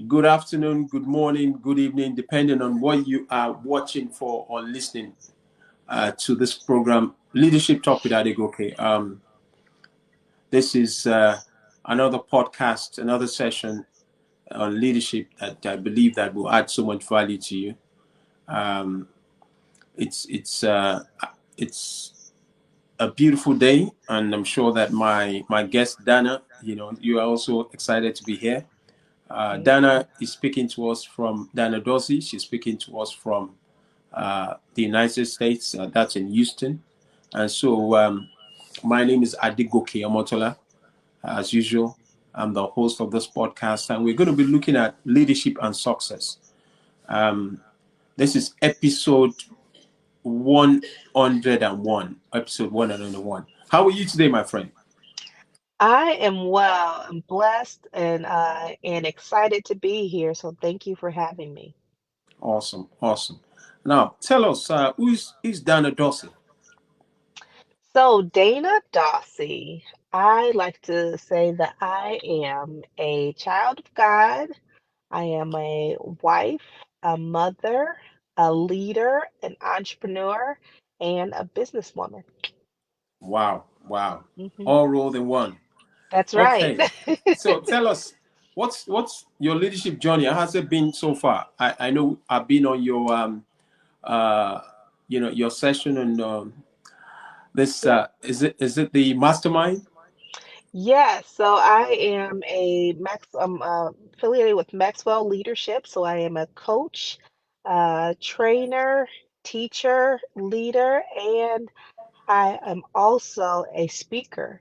Good afternoon, good morning, good evening, depending on what you are watching for or listening to this program, Leadership Talk with Adegoke. This is another podcast, another session on leadership that I believe that will add so much value to you. Um, it's a beautiful day, and I'm sure that my guest Dana, you are also excited to be here. Dana is speaking to us from Dana Dawsey. She's speaking to us from the United States. That's in Houston. And so my name is Adigoke Omotola. As usual, I'm the host of this podcast, and we're going to be looking at leadership and success. Um, this is episode 101. Episode 101. How are you today, my friend? I am well. I'm blessed and excited to be here. So thank you for having me. Awesome, awesome. Now, tell us, who's Dana Dawsey? So Dana Dawsey, I like to say that I am a child of God. I am a wife, a mother, a leader, an entrepreneur, and a businesswoman. Wow, wow. hmm All rolled in one. That's right. Okay. So tell us, what's your leadership journey? How has it been so far? I know I've been on your uh your session and this Yep. is it the mastermind? Yes, so I am I'm affiliated with Maxwell Leadership. So I am a coach, trainer, teacher, leader, and I am also a speaker.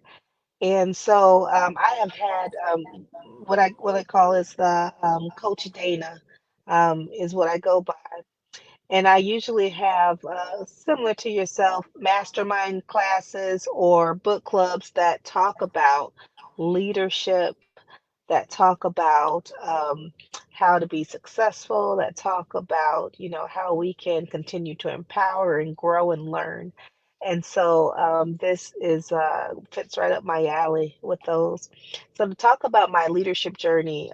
And so I have had what I call is the Coach Dana is what I go by. And I usually have, similar to yourself, mastermind classes or book clubs that talk about leadership, that talk about how to be successful, that talk about, how we can continue to empower and grow and learn. And so this is fits right up my alley with those. So to talk about my leadership journey,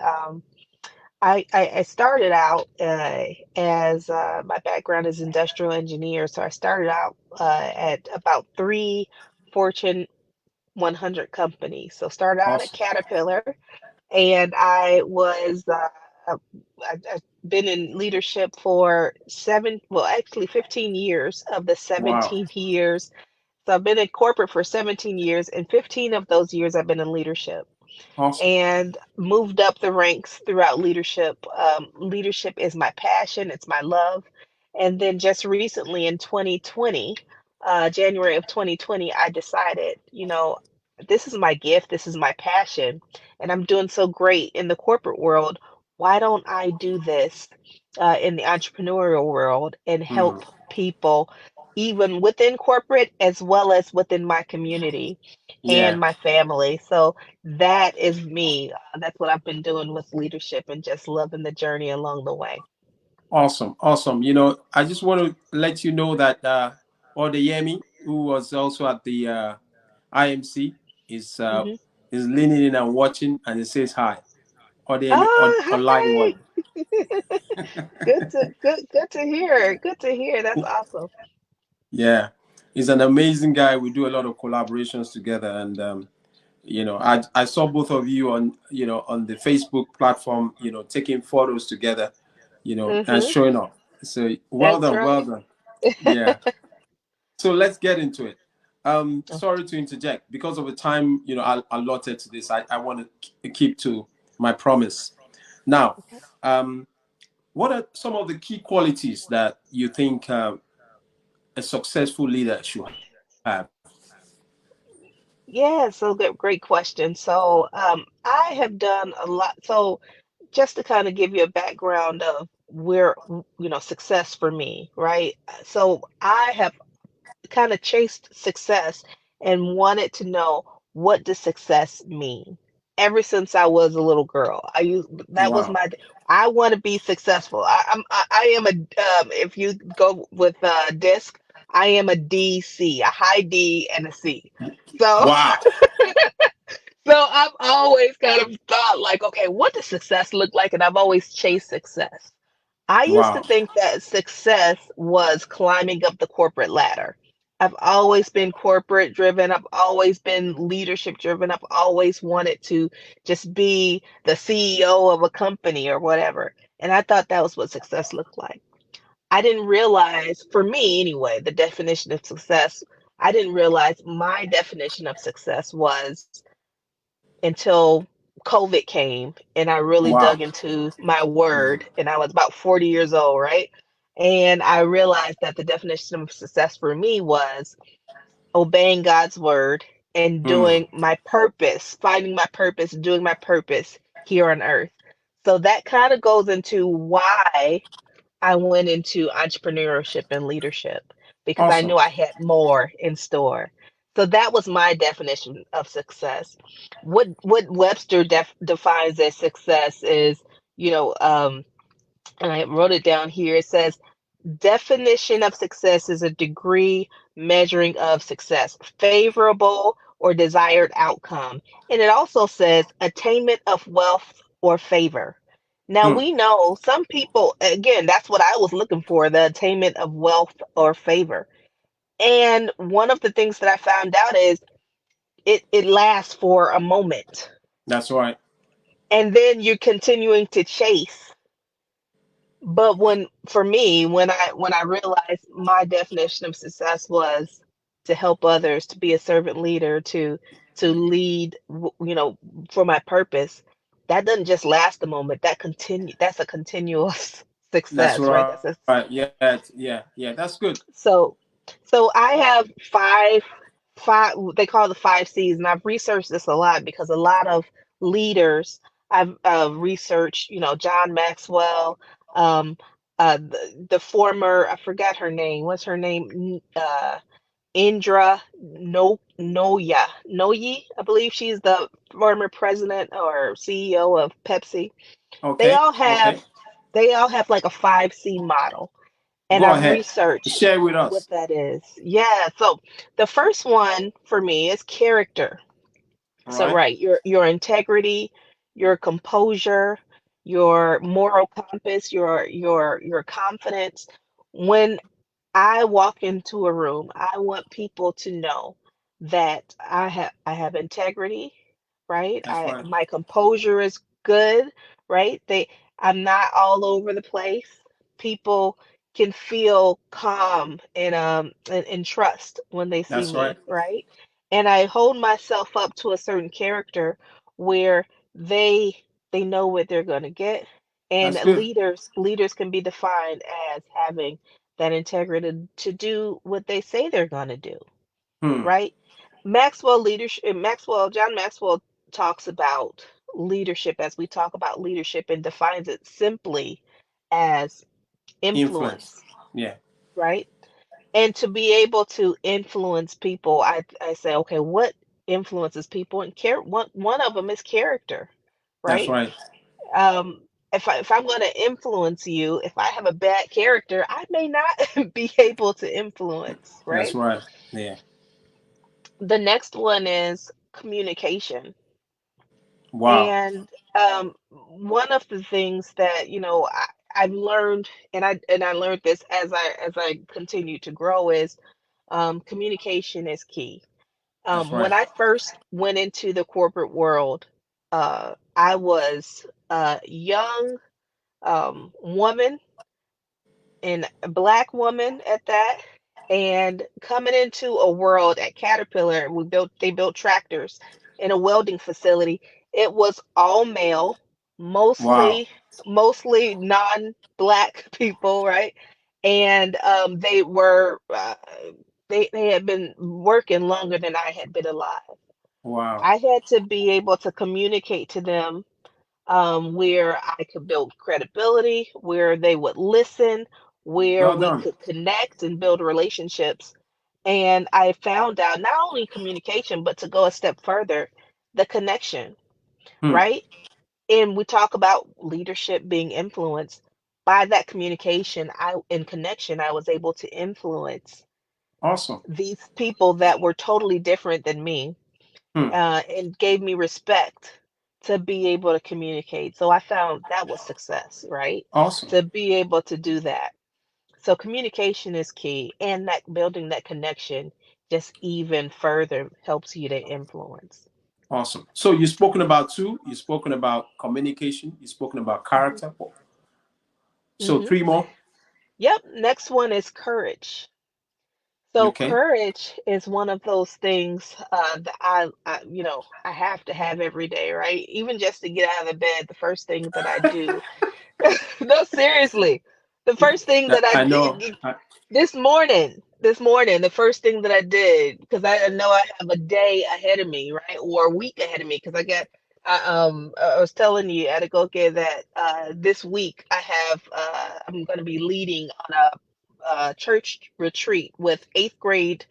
I started out as my background is industrial engineer, so I started out at about three Fortune 100 companies. So started out at Awesome. Caterpillar, and I was I've been in leadership for well, actually 15 years of the Wow. 17 years. So I've been in corporate for 17 years, and 15 of those years I've been in leadership Awesome. and moved up the ranks throughout leadership. Leadership is my passion, it's my love. And then just recently in 2020, January of 2020, I decided, this is my gift, this is my passion, and I'm doing so great in the corporate world. Why don't I do this in the entrepreneurial world and Hmm. help people, even within corporate as well as within my community and Yeah. my family? So, that is me. That's what I've been doing with leadership and just loving the journey along the way. Awesome. Awesome. I just want to let you know that Odeyemi, who was also at the IMC, is uh, hmm is leaning in and watching, and he says hi. Odeyemi Oh, online hi. one. Good to hear. Good to hear. That's awesome. Yeah, he's an amazing guy. We do a lot of collaborations together, and I saw both of you on on the Facebook platform, taking photos together, and hmm showing off. So well That's done, well right. done. Yeah. So let's get into it. Sorry to interject because of the time I allotted to this. I want to keep to my promise. Now, Okay. um, what are some of the key qualities that you think a successful leader should have? Yeah, so good, great question. So, I have done a lot. So, just to kind of give you a background of where, success for me, right? So, I have kind of chased success and wanted to know, what does success mean? Ever since I was a little girl, that was Wow. my I want to be successful. I am a if you go with disc, I am a DC, a high D and a C. So Wow. So I've always kind of thought like, okay, what does success look like? And I've always chased success. I used to Wow. think that success was climbing up the corporate ladder. I've always been corporate driven. I've always been leadership driven. I've always wanted to just be the CEO of a company or whatever. And I thought that was what success looked like. I didn't realize, for me anyway, the definition of success, I didn't realize my definition of success was until COVID came and I really Wow. dug into my word Mm. and I was about 40 years old, right? And I realized that the definition of success for me was obeying God's word and Mm. doing my purpose, finding my purpose, doing my purpose here on earth. So that kind of goes into why I went into entrepreneurship and leadership because I Awesome. knew I had more in store. So that was my definition of success. What Webster defines as success is, you know, and I wrote it down here. It says definition of success is a degree measuring of success, favorable or desired outcome. And it also says attainment of wealth or favor. Now Mm. we know some people, again, that's what I was looking for, the attainment of wealth or favor. And one of the things that I found out is it lasts for a moment. That's right. And then you're continuing to chase. But for me, when I realized my definition of success was to help others, to be a servant leader, to lead, for my purpose, that doesn't just last a moment. That's a continuous That's success, right? right. Yeah. Yeah. That's good. So so I have five they call it the 5 C's, and I've researched this a lot because a lot of leaders I've researched, John Maxwell, um the former, I forgot her name. What's her name? Indra Noyi, I believe she's the former president or CEO of Pepsi. They Okay. all Okay. have they all have like a 5C model, and Go I've ahead. researched Share with what us. that is. Yeah, so the first one for me is character. All So right. right, your integrity, your composure, your moral compass, your confidence. When I walk into a room, I want people to know that I have integrity, right? That's I right. My composure is good, right? I'm not all over the place. People can feel calm and trust when they see That's right. me, right? And I hold myself up to a certain character where they know what they're going to get. And That's good. leaders can be defined as having that integrity to do what they say they're going to do, Hmm. right? John Maxwell talks about leadership as we talk about leadership and defines it simply as Influence. influence, Yeah. right? And to be able to influence people, I say, okay, what influences people? And one of them is character, That's right? right. um if I'm going to influence you, if I have a bad character, I may not be able to influence, That's right? right. Yeah. The next one is communication. Wow. And one of the things that, I've learned, and I learned this as I continue to grow, is communication is key. That's When right. I first went into the corporate world, I was a young woman, and a black woman at that, and coming into a world at Caterpillar, they built tractors in a welding facility. It was all male, Wow. mostly non-black people, right? And they had been working longer than I had been alive. Wow. I had to be able to communicate to them, where I could build credibility, where they would listen, where Well we done. could connect and build relationships. And I found out not only communication, but to go a step further, the connection, Hmm. right? And we talk about leadership being influenced by that communication. In connection, I was able to influence Awesome. these people that were totally different than me. Hmm. and gave me respect to be able to communicate. So I found that was success, right? Awesome. To be able to do that. So communication is key, and that building that connection just even further helps you to influence. Awesome. So you've spoken about two. You've spoken about communication. You've spoken about Hmm. character. So Hmm. three more. Yep. Next one is courage. So Okay. courage is one of those things that I have to have every day, right? Even just to get out of the bed, the first thing that I do. No, seriously, the first thing that I I know. did this morning, the first thing that I did, because I know I have a day ahead of me, right, or a week ahead of me, because I was telling you, Adegoke, that this week I'm going to be leading on a church retreat with eighth grade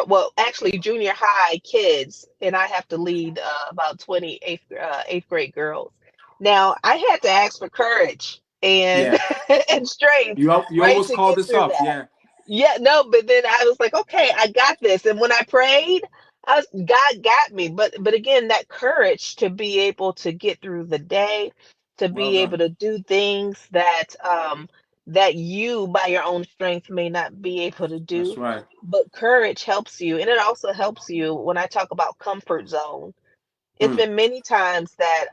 well, actually junior high kids, and I have to lead about 20 eighth grade girls. Now, I had to ask for courage and Yeah. and strength, You right, always to call get this through up. that. Yeah. Yeah, no, but then I was like, okay, I got this. And when I prayed, God got me. But again, that courage to be able to get through the day, to Well be able done. to do things that you by your own strength may not be able to That's do. right. But courage helps you, and it also helps you when I talk about comfort zone. It's Hmm. been many times that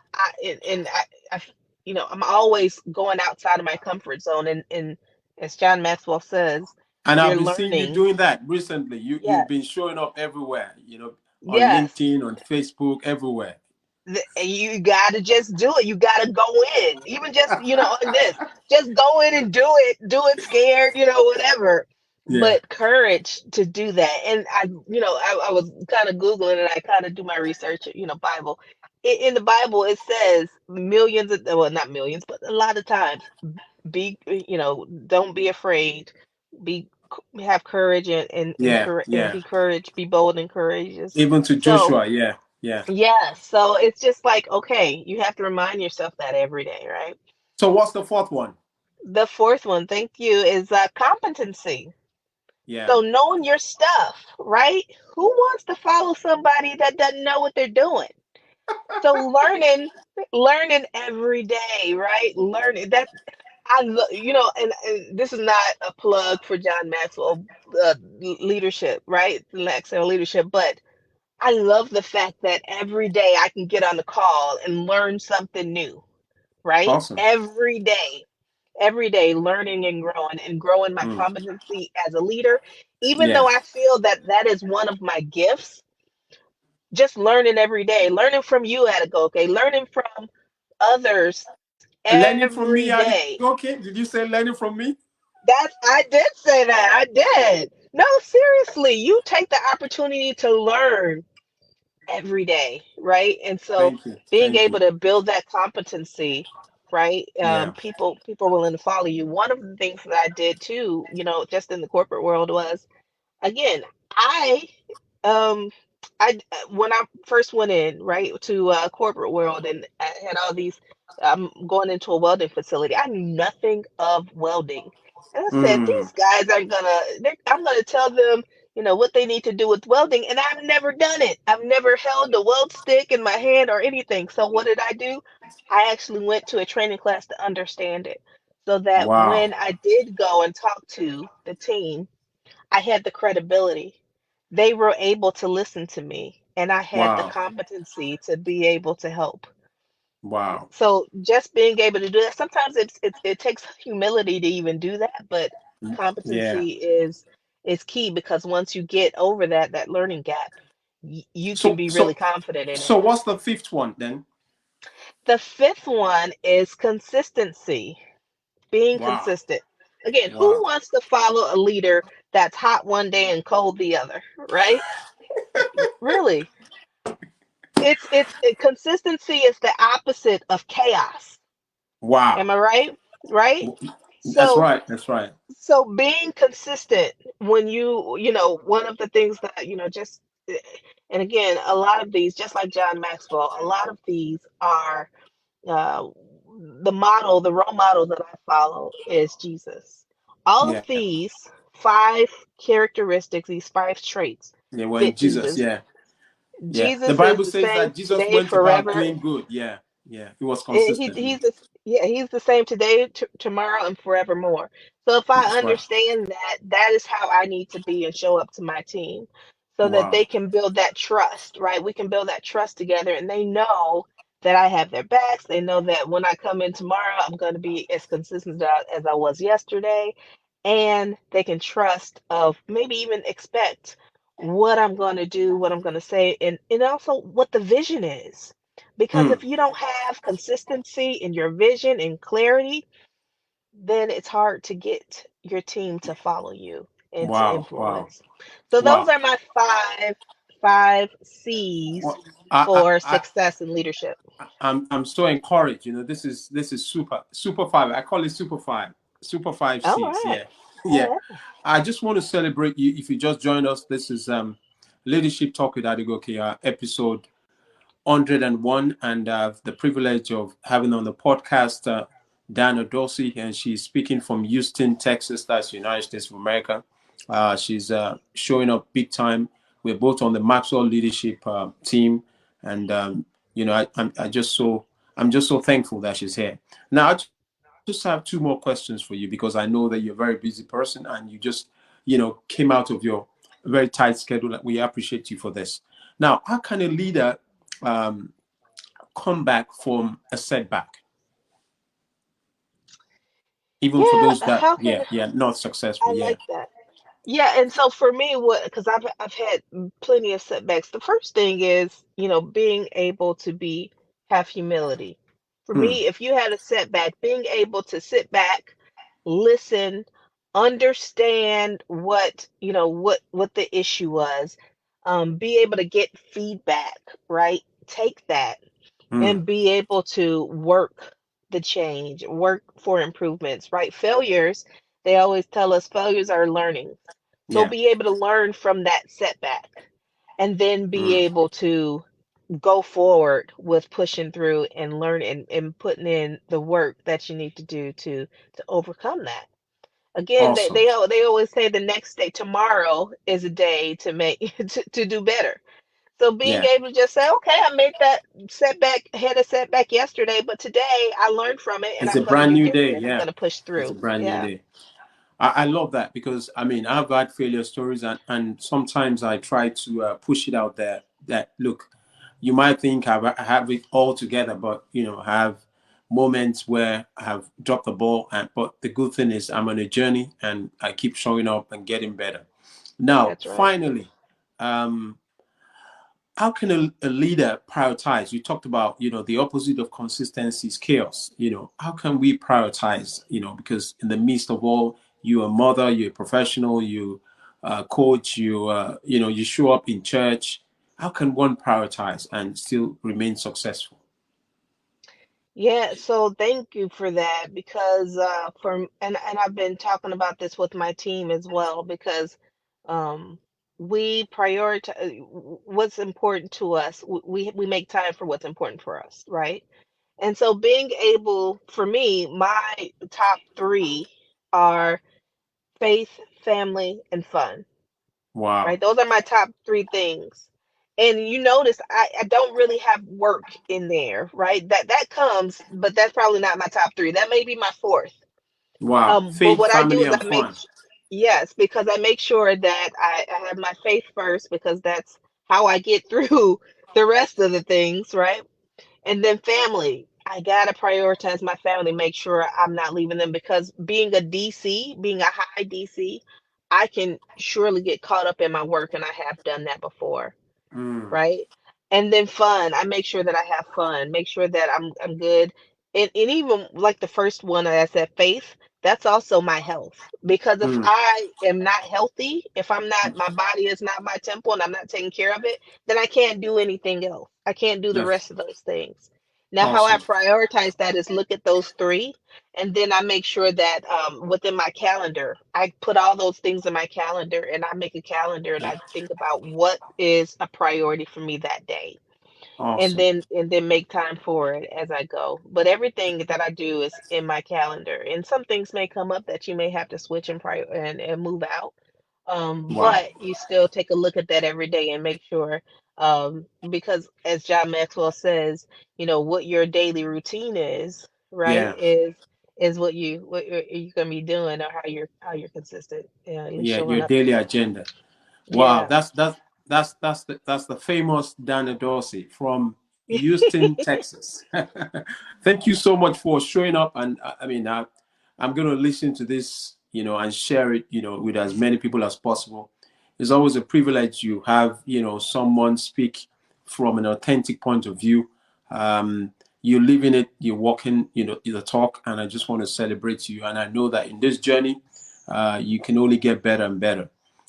I'm always going outside of my comfort zone, and as John Maxwell says, And I've you're been seeing you learning. doing that recently. You've been Yes, showing up everywhere. On yes. LinkedIn, on Facebook, everywhere. You gotta just do it. You gotta go in, even just on this. Just go in and do it. Do it scared, whatever. Yeah. But courage to do that. And I was kind of googling and I kind of do my research. Bible. In the Bible, it says millions of well, not millions, but a lot of times, don't be afraid. Be have courage Yeah. and Yeah. be courage. Be bold and courageous. Even to So. Joshua. Yeah. Yeah. Yeah, so it's just like, okay, you have to remind yourself that every day, right? So what's the fourth one? The fourth one, thank you, is competency. Yeah. So knowing your stuff, right? Who wants to follow somebody that doesn't know what they're doing? So learning every day, right? Learning that and this is not a plug for John Maxwell leadership, right? Maxwell leadership, but I love the fact that every day I can get on the call and learn something new, right? Awesome. Every day learning and growing my Mm. competency as a leader, even though Yeah. I feel that that is one of my gifts, just learning every day, learning from you, Atagoke, learning from others Learning every from me, day. okay. Did you say learning from me? I did say that. I did. No, seriously, you take the opportunity to learn every day, right? And so Thank you. being Thank able you. to build that competency, right? Yeah. People are willing to follow you. One of the things that I did too, just in the corporate world was, again, um when I first went in, right, to corporate world, and I had all these going into a welding facility. I knew nothing of welding. And I said, Mm. these guys are I'm gonna tell them, what they need to do with welding, and I've never done it. I've never held a weld stick in my hand or anything. So what did I do? I actually went to a training class to understand it. So that Wow. when I did go and talk to the team, I had the credibility. They were able to listen to me, and I had the Wow. competency to be able to help. Wow. So just being able to do that, sometimes it takes humility to even do that, but Yeah. competency is key, because once you get over that learning gap, you can So be really so confident in it. so what's the fifth one then? The fifth one is consistency, being Wow. consistent. Again, who Wow. wants to follow a leader that's hot one day and cold the other, right? Really, consistency is the opposite of chaos. Wow. Am I right? Right? That's So right. That's right. being consistent when one of the things that just and again, a lot of these, just like John Maxwell, a lot of these are uh, the role model that I follow is Jesus. All of Yeah. these five characteristics, these five traits Yeah. Well, in fit Jesus. Jesus. Yeah. Yeah. The Jesus is Bible the says same that Jesus today, went about forever. doing good. Yeah. Yeah. He was He consistent. he's the yeah, he's the same today, tomorrow, and forevermore. So if I That's right. understand that, that is how I need to be and show up to my team, so that Wow. they can build that trust, right? We can build that trust together, and they know that I have their backs. They know that when I come in tomorrow, I'm going to be as consistent as I was yesterday, and they can trust of maybe even expect what I'm going to do, what I'm going to say, and also what the vision is. Because Mm. if you don't have consistency in your vision and clarity, then it's hard to get your team to follow you and to Wow. Wow. influence. So those Wow. are my five C's Well, I, for I, success in leadership. I'm so encouraged. This is super five. I call it super five. Super five All C's. right. Yeah, All yeah. right. I just want to celebrate you. If you just joined us, this is leadership talk with Adigoke, episode 101, and the privilege of having on the podcast Dana Dawsey, and she's speaking from Houston, Texas, that's United States of America. She's showing up big time. We're both on the Maxwell leadership team, and I'm just so thankful that she's here. Now, I just have two more questions for you because I know that you're a very busy person and you just came out of your very tight schedule. We appreciate you for this. Now, how can a leader um, come back from a setback, even for Yeah. those that, How can yeah, not successful? I Yeah. like that? Yeah, and so for me, what because I've had plenty of setbacks. The first thing is, being able to be have humility. For Hmm. me, if you had a setback, being able to sit back, listen, understand what the issue was, be able to get feedback, right? Take that Hmm. and be able to work the change, work for improvements, right? Failures, they always tell us failures are learning. So Yeah. be able to learn from that setback and then be Hmm. able to go forward with pushing through and learning and putting in the work that you need to do to overcome that. Again, Awesome. they always say the next day, tomorrow is a day to make to do better. So being Yeah. able to just say, okay, I made that setback, had a setback yesterday, but today I learned from it and It's a I'm going to brand do new day. different. I'm Yeah. going to push It's a through. brand new Yeah, day. I love that because I mean I've had failure stories and sometimes I try to push it out there that look, you might think I have it all together, but I have moments where I have dropped the ball, and but the good thing is I'm on a journey and I keep showing up and getting better. Now, that's right. finally, um, how can a leader prioritize? You talked about the opposite of consistency is chaos. How can we prioritize? Because in the midst of all, you're a mother, you're a professional, you coach, you show up in church. How can one prioritize and still remain successful? Yeah, so thank you for that because and I've been talking about this with my team as well because um we prioritize what's important to us. We make time for what's important for us, right? And so being able, for me, my top three are faith, family, and fun, Wow. right? Those are my top three things. And you notice I don't really have work in there, right? That comes, but that's probably not my top three. That may be my fourth. Wow. But Faith, what I do family, is and fun. yes, because I make sure that I have my faith first because that's how I get through the rest of the things, right? And then family. I gotta prioritize my family, make sure I'm not leaving them because being a DC, being a high DC, I can surely get caught up in my work, and I have done that before, Mm, right? And then fun. I make sure that I have fun, make sure that I'm good. And even like the first one that I said, faith, that's also my health. Because if mm. I am not healthy, if I'm not, my body is not my temple and I'm not taking care of it, then I can't do anything else. I can't do the That's rest of those things. Now, how I awesome. prioritize that is look at those three, and then I make sure that within my calendar, I put all those things in my calendar and I make a calendar and I think about what is a priority for me that day. And Awesome. then make time for it as I go. But everything that I do is in my calendar. And some things may come up that you may have to switch and move out. Wow. But you still take a look at that every day and make sure. Because as John Maxwell says, what your daily routine is, right, Yeah. is what you're gonna be doing, or how you're consistent, in Yeah, showing your up. daily agenda. Wow, Yeah. that's the famous Dana Dorsey from Houston, Texas. Thank you so much for showing up, and I mean, I'm going to listen to this, and share it, with as many people as possible. It's always a privilege you have, someone speak from an authentic point of view. You're living it, you're walking, the talk, and I just want to celebrate you. And I know that in this journey, you can only get better and better.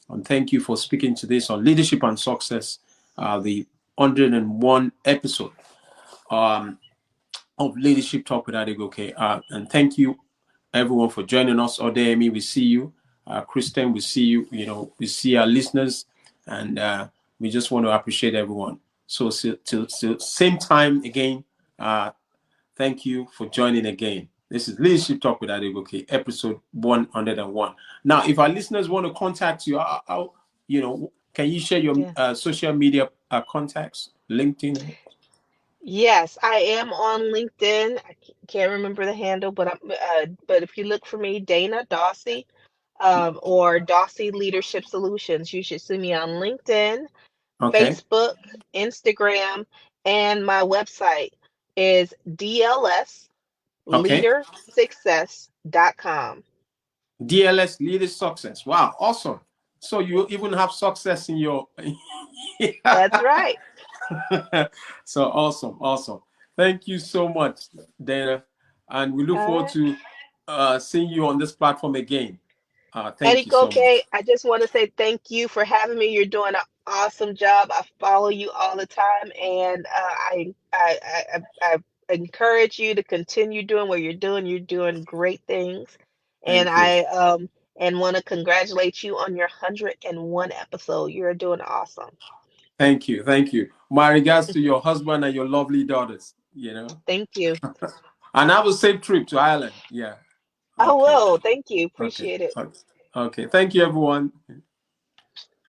And thank you for speaking to this on leadership and success, the 101 episode um, of Leadership Talk with Adegoke. And thank you, everyone, for joining us. Odemi, we see you. Kristen, we see you. We see our listeners, and we just want to appreciate everyone. So, till same time again. Thank you for joining again. This is Leadership Talk with Adegoke, episode 101. Now, if our listeners want to contact you, can you share your Yeah. social media contacts, LinkedIn? Yes, I am on LinkedIn. I can't remember the handle, but if you look for me, Dana Dawsey, or Dawsey Leadership Solutions, you should see me on LinkedIn, Okay. Facebook, Instagram, and my website is Okay. dlsleadersuccess.com. DLS Leader Success. Wow, awesome. So you even have success in your. That's right. So awesome, awesome. Thank you so much, Dana. And we look All forward right. to seeing you on this platform again. Thank Eddie you so Koke, much. I just want to say thank you for having me. You're doing an awesome job. I follow you all the time, and I encourage you to continue doing what you're doing. You're doing great things, and Thank you. I want to congratulate you on your 101 episode. You're doing awesome. Thank you. Thank you. My regards to your husband and your lovely daughters, Thank you. And have a safe trip to Ireland. Yeah. I Okay. will. Thank you. Okay. Appreciate it. Okay. Okay. Thank you, everyone.